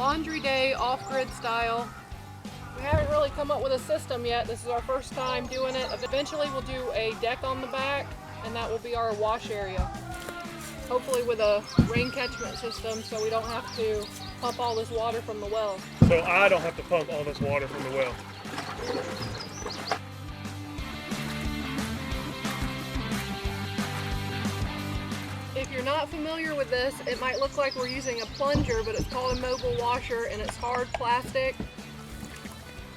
laundry day off-grid style. We haven't really come up with a system yet. This is our first time doing it. Eventually we'll do a deck on the back, and that will be our wash area. Hopefully with a rain catchment system so we don't have to pump all this water from the well. So I don't have to pump all this water from the well. If you're not familiar with this, it might look like we're using a plunger, but it's called a mobile washer, and it's hard plastic.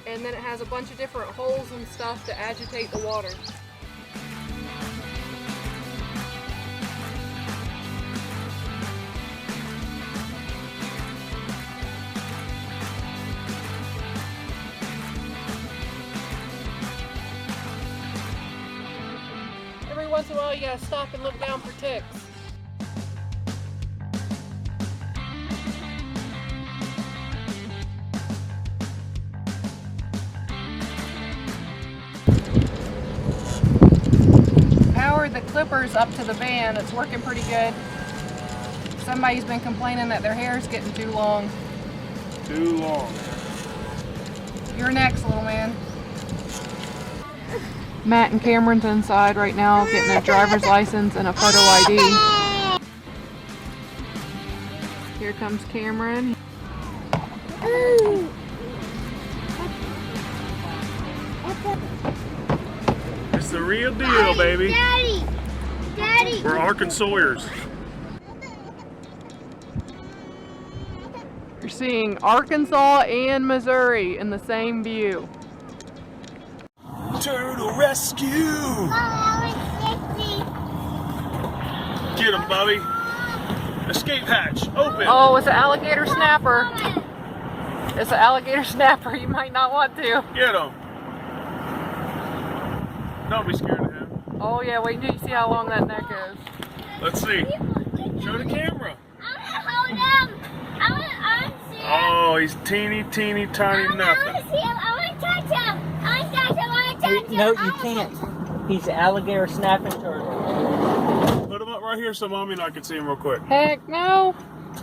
And then it has a bunch of different holes and stuff to agitate the water. Every once in a while you gotta stop and look down for ticks. Powered the clippers up to the van. It's working pretty good. Somebody's been complaining that their hair is getting too long. Too long. You're next, little man. Matt and Cameron's inside right now getting their driver's license and a photo ID. Here comes Cameron. It's the real deal, baby. Daddy! Daddy! We're Arkansasers. You're seeing Arkansas and Missouri in the same view. Turtle rescue! Get him, Bubby. Escape hatch, open. Oh, it's an alligator snapper. It's an alligator snapper. You might not want to. Get him. Don't be scared of him. Oh yeah, wait until you see how long that neck is. Let's see. Show the camera. I want to hold him. I want to see him. Oh, he's teeny, teeny, tiny nothing. I want to see him. I want to touch him. I want to touch him. I want to touch him. No, you can't. He's an alligator snapping turtle. Put him up right here so Mommy and I can see him real quick. Heck no.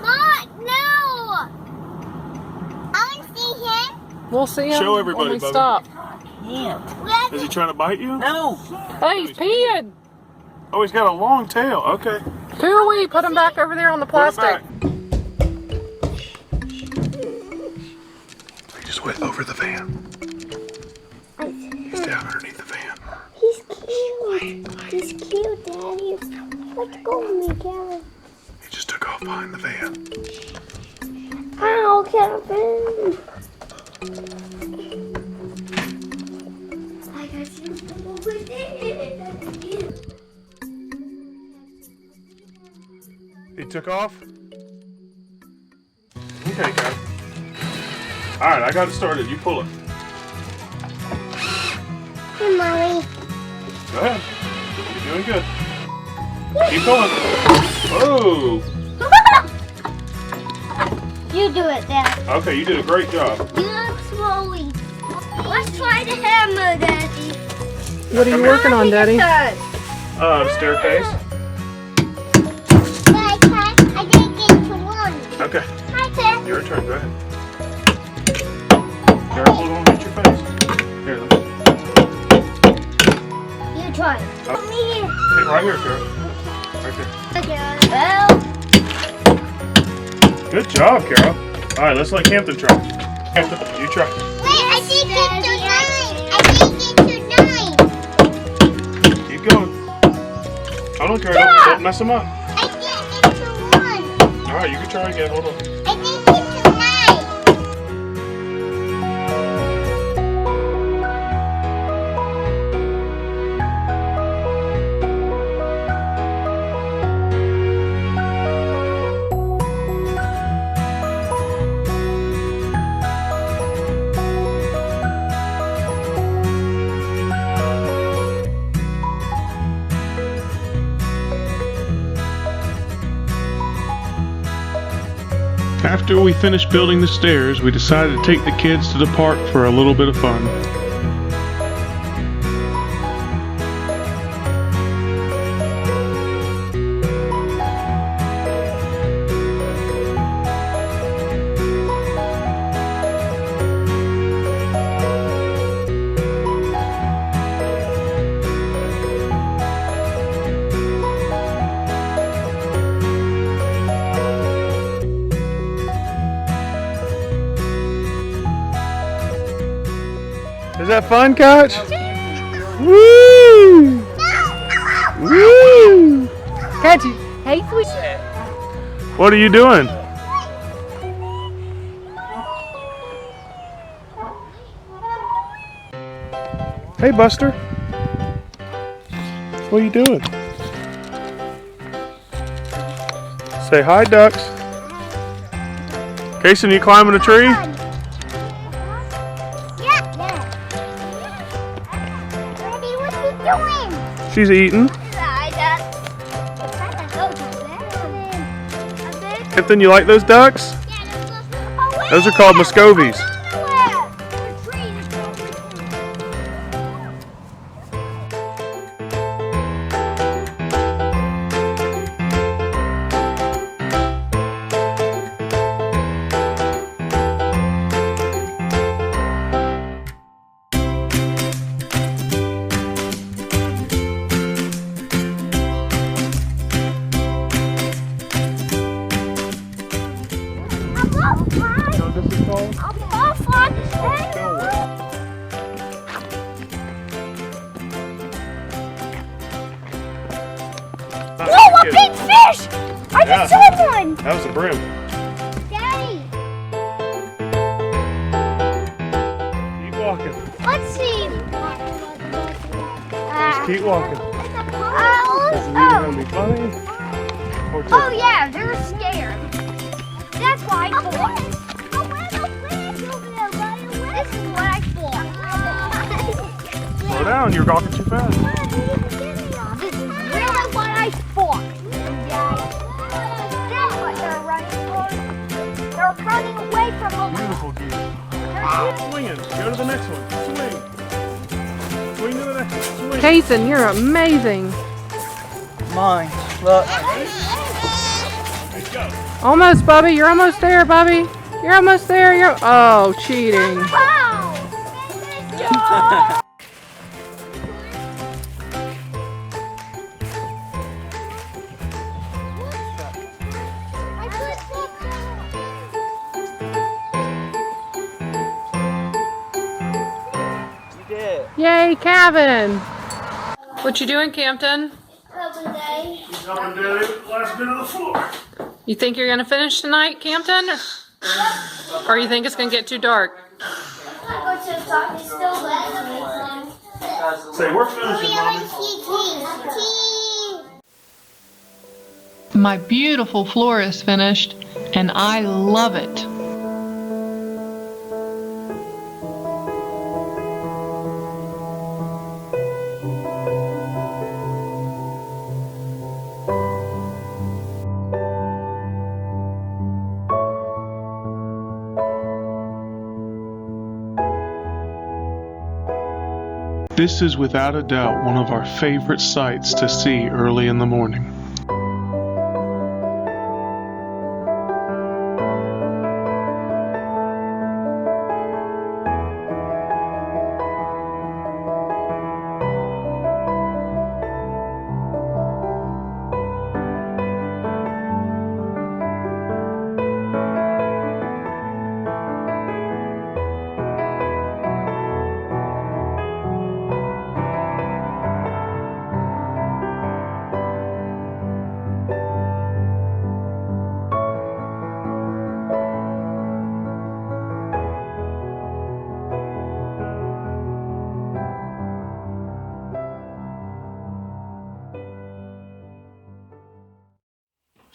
Mom, no. I want to see him. We'll see him Show everybody, when we Bubba. stop. Can't. Is he trying to bite you? No. Hey, he's peeing. Oh, he's got a long tail. Okay. Pooey, put him back over there on the Put him plastic. He just went over the van. He's down underneath the van. He's cute. He's cute, Daddy. Let's go with me, Kevin. He just took off behind the van. Ow, Kevin. I got you over there. He took off? Okay, guys. Alright, I got it started. You pull it. Hey, Mommy. Go ahead. You're doing good. Keep going. Oh! You do it, Dad. Okay, you did a great job. You look slowly. Let's try the hammer, Daddy. What are you working on, Daddy? The staircase. I didn't get to one. Okay. Hi, Dad. Your turn. Go ahead. Careful, don't hit your face. Here, let me. You try. Oh. Come here. Hey, right here, Carol. Right there. Well. Good job, Carol. Alright, let's let Hampton try. Hampton, you try. Wait, I didn't get to 9. I didn't get to 9. Keep going. I don't care. Don't mess them up. I didn't get to 1. Alright, you can try again. Hold on. I didn't get to 9. After we finished building the stairs, we decided to take the kids to the park for a little bit of fun. that fun, Koch? Woo! Woo! Catch it. Hey, sweet. What are you doing? Hey, Buster. What are you doing? Say hi, ducks. Kason, you climbing a tree? Yeah. Daddy, what are you doing? She's eating. Hampton, you like those ducks? Those are called Muscovies. Whoa, a big fish! I just saw one! That was a brim. Daddy, Keep walking. let's see. Just keep walking. Is it either going to be funny or Oh ticklish? yeah, they're scared. That's why I thought. This is what I thought. Slow down, you're walking too fast. This is really what I thought. That's what they're running for. They're running away from them. Beautiful geese. Swinging. Go to the next one. Swing. Swing to the next one. Swing. Kason, you're amazing. Mine. Look. Let's go. Almost, Bubby. You're almost there, Bubby. You're almost there. You're. Oh, cheating. Wow! You did. Yay, Kevin. What you doing, Campton? He's helping Daddy with the last bit of the floor. You think you're gonna finish tonight, Campton? Or you think it's gonna get too dark? Say, we're finishing, Mommy. My beautiful floor is finished, and I love it. This is without a doubt one of our favorite sights to see early in the morning.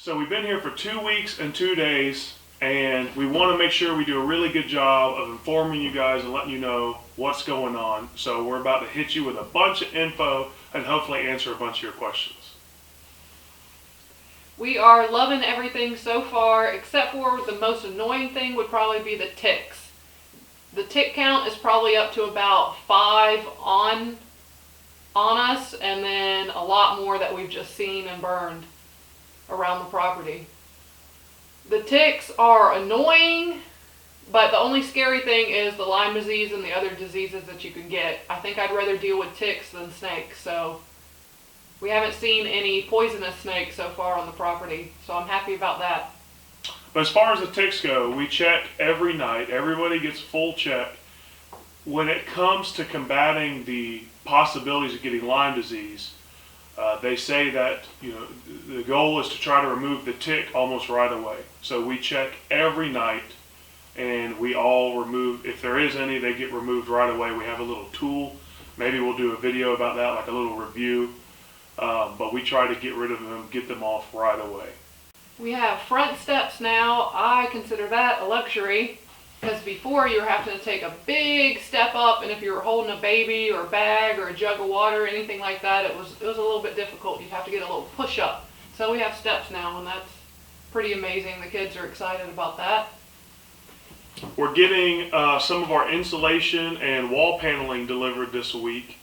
So we've been here for 2 weeks and 2 days, and we want to make sure we do a really good job of informing you guys and letting you know what's going on. So we're about to hit you with a bunch of info and hopefully answer a bunch of your questions. We are loving everything so far, except for the most annoying thing would probably be the ticks. The tick count is probably up to about 5 on us, and then a lot more that we've just seen and burned around the property. The ticks are annoying, but the only scary thing is the Lyme disease and the other diseases that you can get. I think I'd rather deal with ticks than snakes, so we haven't seen any poisonous snakes so far on the property, so I'm happy about that. But as far as the ticks go, we check every night. Everybody gets full check. when it comes to combating the possibilities of getting Lyme disease, they say that the goal is to try to remove the tick almost right away. So we check every night, and we all remove, if there is any, they get removed right away. We have a little tool. Maybe we'll do a video about that, like a little review. But we try to get rid of them, get them off right away. We have front steps now. I consider that a luxury, because before you were having to take a big step up, and if you were holding a baby or a bag or a jug of water or anything like that, it was a little bit difficult. You'd have to get a little push up. So we have steps now, and that's pretty amazing. The kids are excited about that. We're getting some of our insulation and wall paneling delivered this week.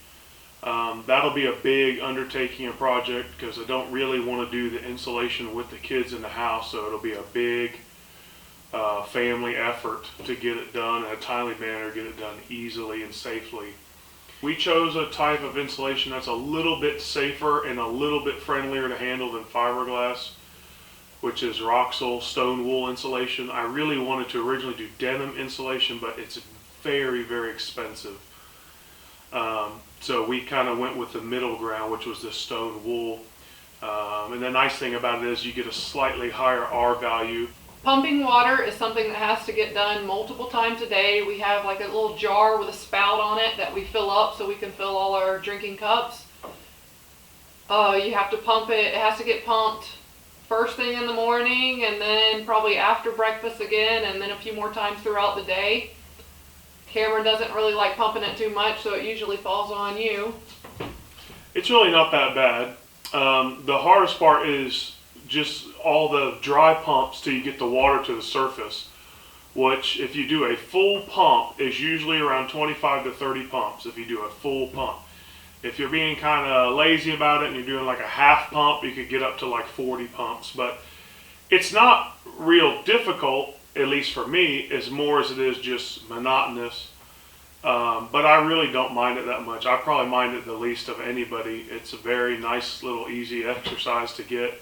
That'll be a big undertaking and project, because I don't really want to do the insulation with the kids in the house, so it'll be a big family effort to get it done in a timely manner, get it done easily and safely. We chose a type of insulation that's a little bit safer and a little bit friendlier to handle than fiberglass, which is Roxol stone wool insulation. I really wanted to originally do denim insulation, but it's very, very expensive. So we kind of went with the middle ground, which was the stone wool. And the nice thing about it is you get a slightly higher R value. Pumping water is something that has to get done multiple times a day. We have like a little jar with a spout on it that we fill up so we can fill all our drinking cups. You have to pump it. It has to get pumped first thing in the morning, and then probably after breakfast again, and then a few more times throughout the day. Cameron doesn't really like pumping it too much, so it usually falls on you. It's really not that bad. The hardest part is just all the dry pumps till you get the water to the surface, which if you do a full pump is usually around 25 to 30 pumps if you do a full pump. If you're being kind of lazy about it and you're doing like a half pump, you could get up to like 40 pumps. But it's not real difficult, at least for me, as more as it is just monotonous. But I really don't mind it that much. I probably mind it the least of anybody. It's a very nice little easy exercise to get,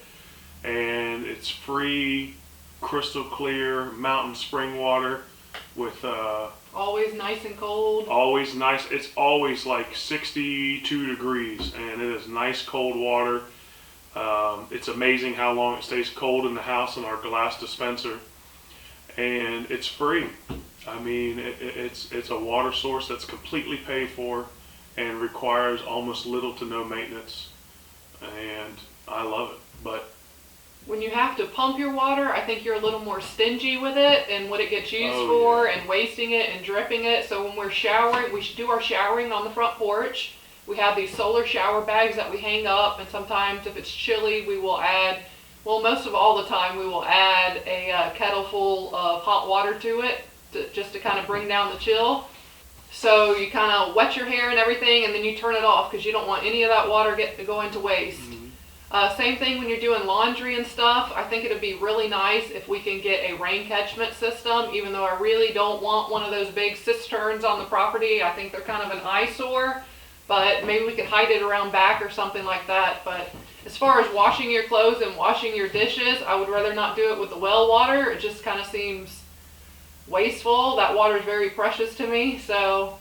and it's free, crystal clear mountain spring water with always nice and cold. Always nice. It's always like 62 degrees, and it is nice cold water. It's amazing how long it stays cold in the house in our glass dispenser, and it's free. I mean, it's a water source that's completely paid for and requires almost little to no maintenance, and I love it. But when you have to pump your water, I think you're a little more stingy with it and what it gets used for, and wasting it and dripping it. So when we're showering, we should do our showering on the front porch. We have these solar shower bags that we hang up, and sometimes if it's chilly, we will add, well, most of all the time, we will add a kettle full of hot water to it, just to kind of bring down the chill. So you kind of wet your hair and everything, and then you turn it off because you don't want any of that water going to waste. Same thing when you're doing laundry and stuff. I think it would be really nice if we can get a rain catchment system, even though I really don't want one of those big cisterns on the property. I think they're kind of an eyesore, but maybe we could hide it around back or something like that. But as far as washing your clothes and washing your dishes, I would rather not do it with the well water. It just kind of seems wasteful. That water is very precious to me, so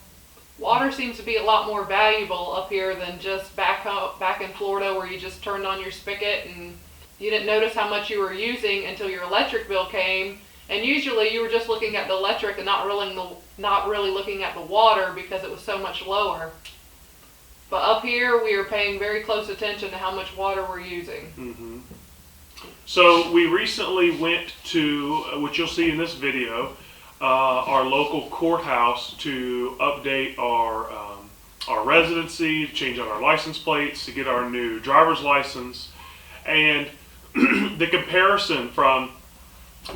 water seems to be a lot more valuable up here than just back in Florida, where you just turned on your spigot and you didn't notice how much you were using until your electric bill came, and usually you were just looking at the electric and not really looking at the water because it was so much lower. But up here we are paying very close attention to how much water we're using. So we recently went to, which you'll see in this video, our local courthouse to update our residency, to change out our license plates, to get our new driver's license. And the comparison from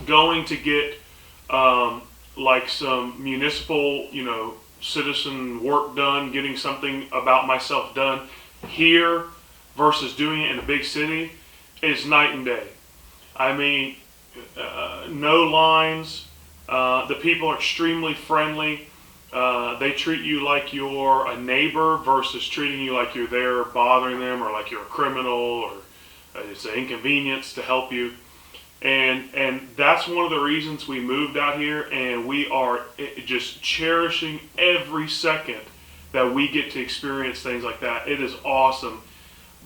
going to get like some municipal, citizen work done, getting something about myself done here versus doing it in a big city is night and day. I mean, no lines. The people are extremely friendly. They treat you like you're a neighbor versus treating you like you're there bothering them, or like you're a criminal, or it's an inconvenience to help you. And that's one of the reasons we moved out here, and we are just cherishing every second that we get to experience things like that. It is awesome.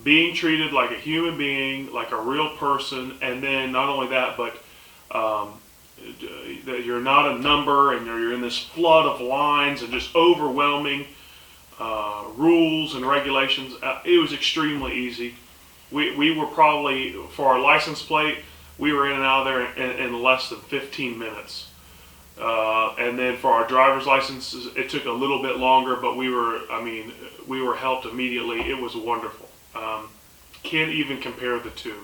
Being treated like a human being, like a real person, and then not only that, but that you're not a number, and you're in this flood of lines and just overwhelming rules and regulations. It was extremely easy. We were probably, for our license plate, we were in and out of there in less than 15 minutes. And then for our driver's licenses, it took a little bit longer, but we were helped immediately. It was wonderful. Can't even compare the two.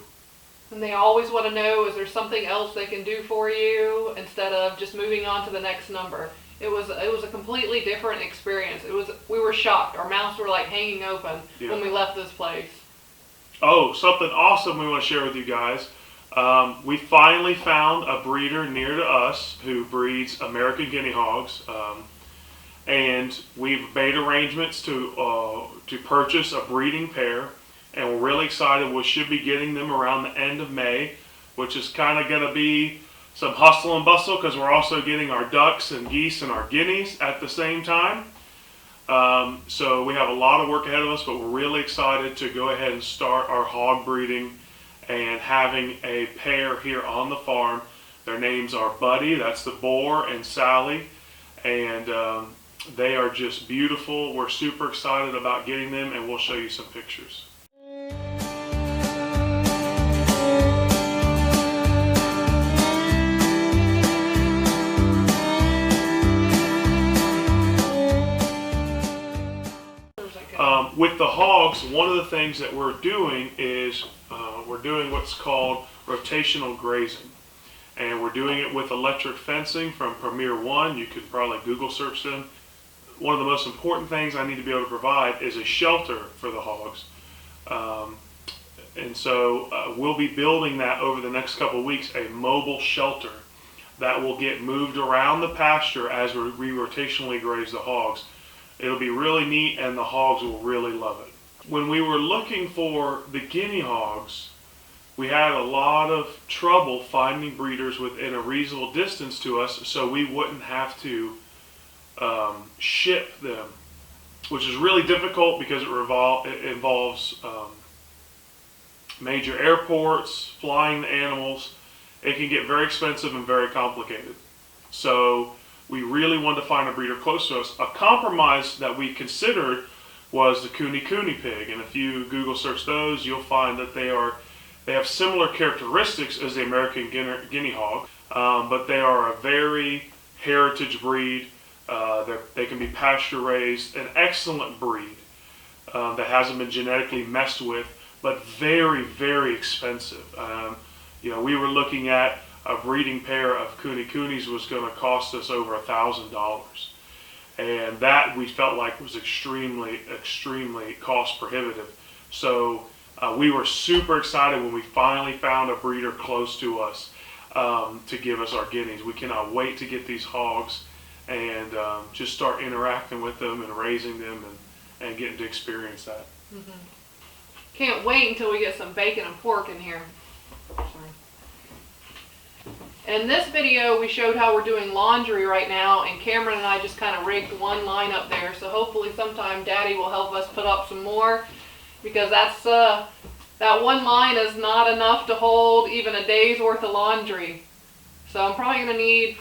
And they always want to know, is there something else they can do for you instead of just moving on to the next number. It was a completely different experience. We were shocked. Our mouths were like hanging open when we left this place. Oh, something awesome we want to share with you guys. We finally found a breeder near to us who breeds American guinea hogs, and we've made arrangements to purchase a breeding pair, and we're really excited. We should be getting them around the end of May, which is kind of going to be some hustle and bustle because we're also getting our ducks and geese and our guineas at the same time. So we have a lot of work ahead of us, but we're really excited to go ahead and start our hog breeding and having a pair here on the farm. Their names are Buddy, that's the boar, and Sally, and they are just beautiful. We're super excited about getting them, and we'll show you some pictures. With the hogs, one of the things that we're doing is we're doing what's called rotational grazing. And we're doing it with electric fencing from Premier One. You could probably Google search them. One of the most important things I need to be able to provide is a shelter for the hogs. And so we'll be building that over the next couple of weeks, a mobile shelter that will get moved around the pasture as we rotationally graze the hogs. It'll be really neat, and the hogs will really love it. When we were looking for the guinea hogs, we had a lot of trouble finding breeders within a reasonable distance to us so we wouldn't have to ship them, which is really difficult because it involves major airports, flying the animals. It can get very expensive and very complicated. So we really wanted to find a breeder close to us. A compromise that we considered was the Cooney pig, and if you Google search those, you'll find that they have similar characteristics as the American guinea hog, but they are a very heritage breed. They can be pasture raised, an excellent breed that hasn't been genetically messed with, but very, very expensive. We were looking at a breeding pair of Coonies was going to cost us over $1,000. And that we felt like was extremely, extremely cost prohibitive. So we were super excited when we finally found a breeder close to us to give us our guineas. We cannot wait to get these hogs and just start interacting with them and raising them and getting to experience that. Mm-hmm. Can't wait until we get some bacon and pork in here. Sorry. In this video, we showed how we're doing laundry right now, and Cameron and I just kind of rigged one line up there. So hopefully sometime Daddy will help us put up some more, because that one line is not enough to hold even a day's worth of laundry. So I'm probably going to need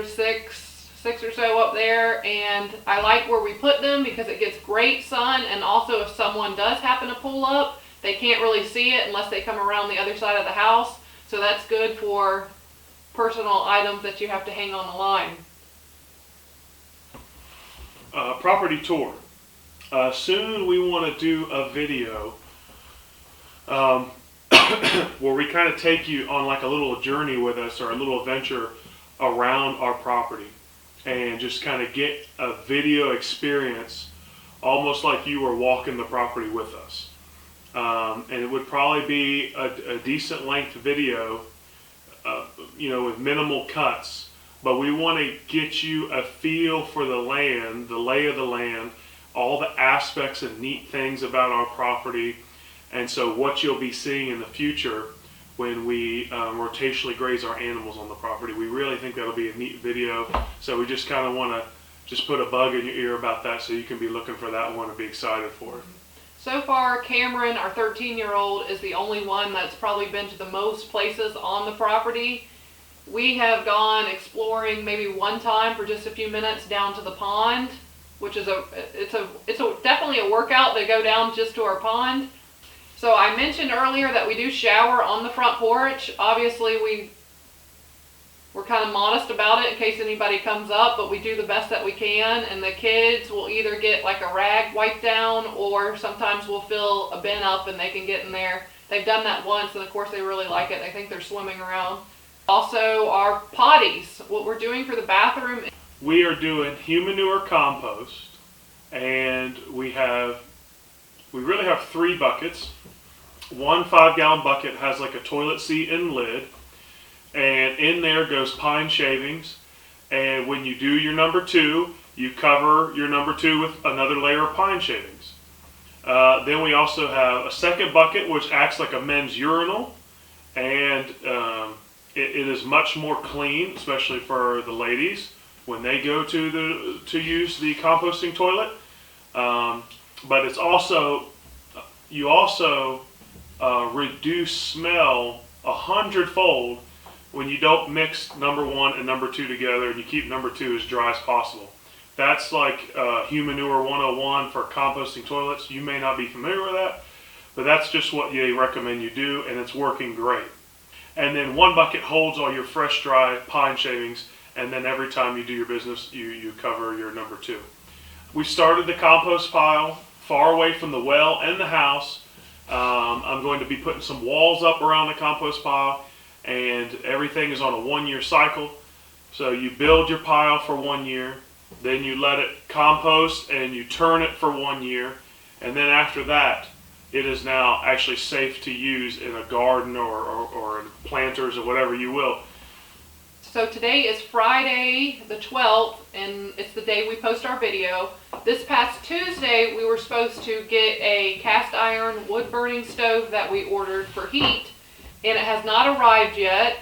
six or so up there, and I like where we put them because it gets great sun, and also if someone does happen to pull up, they can't really see it unless they come around the other side of the house. So that's good for personal items that you have to hang on the line. Property tour. Soon we want to do a video where we kind of take you on like a little journey with us, or a little adventure around our property, and just kind of get a video experience almost like you were walking the property with us. And it would probably be a decent length video, with minimal cuts, but we want to get you a feel for the land, the lay of the land, all the aspects and neat things about our property. And so what you'll be seeing in the future when we rotationally graze our animals on the property. We really think that'll be a neat video, so we just kind of want to just put a bug in your ear about that so you can be looking for that one and be excited for it. So far, Cameron, our 13-year-old, is the only one that's probably been to the most places on the property. We have gone exploring maybe one time for just a few minutes down to the pond, which is definitely a workout to go down just to our pond. So I mentioned earlier that we do shower on the front porch. Obviously, we're kind of modest about it in case anybody comes up, but we do the best that we can, and the kids will either get like a rag wiped down, or sometimes we'll fill a bin up and they can get in there. They've done that once, and of course they really like it. They think they're swimming around. Also, our potties, what we're doing for the bathroom. We are doing human manure compost, and we really have 3 buckets. One 5-gallon bucket has like a toilet seat and lid, and in there goes pine shavings. And when you do your number 2, you cover your number 2 with another layer of pine shavings. Then we also have a second bucket which acts like a men's urinal, and it is much more clean, especially for the ladies when they go to use the composting toilet. But it's also, you also reduce smell 100-fold when you don't mix number 1 and number 2 together, and you keep number 2 as dry as possible. That's like Human Manure 101 for composting toilets. You may not be familiar with that, but that's just what they recommend you do, and it's working great. And then 1 bucket holds all your fresh, dry pine shavings, and then every time you do your business, you cover your number 2. We started the compost pile far away from the well and the house. I'm going to be putting some walls up around the compost pile, and everything is on a 1-year cycle. So you build your pile for 1 year, then you let it compost and you turn it for 1 year, and then after that, it is now actually safe to use in a garden or in planters or whatever you will. So today is Friday the 12th, and it's the day we post our video. This past Tuesday, we were supposed to get a cast iron wood burning stove that we ordered for heat, and it has not arrived yet.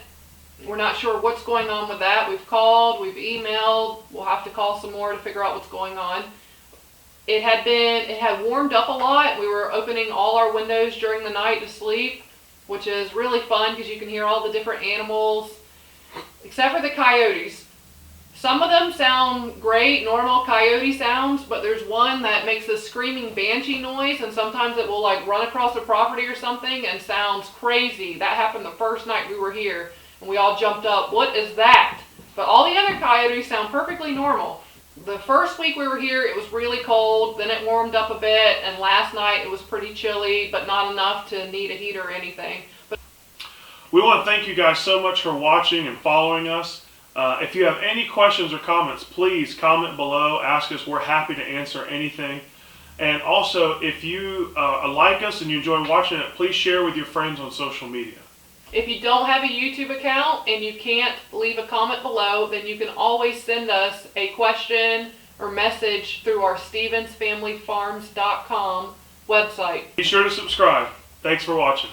We're not sure what's going on with that. We've called, we've emailed, we'll have to call some more to figure out what's going on. It had warmed up a lot. We were opening all our windows during the night to sleep, which is really fun because you can hear all the different animals, except for the coyotes. Some of them sound great, normal coyote sounds, but there's one that makes this screaming banshee noise, and sometimes it will like run across the property or something and sounds crazy. That happened the first night we were here, and we all jumped up. What is that? But all the other coyotes sound perfectly normal. The first week we were here, it was really cold, then it warmed up a bit, and last night it was pretty chilly, but not enough to need a heater or anything. We want to thank you guys so much for watching and following us. If you have any questions or comments, please comment below, ask us. We're happy to answer anything. And also, if you like us and you enjoy watching it, please share with your friends on social media. If you don't have a YouTube account and you can't leave a comment below, then you can always send us a question or message through our StevensFamilyFarms.com website. Be sure to subscribe. Thanks for watching.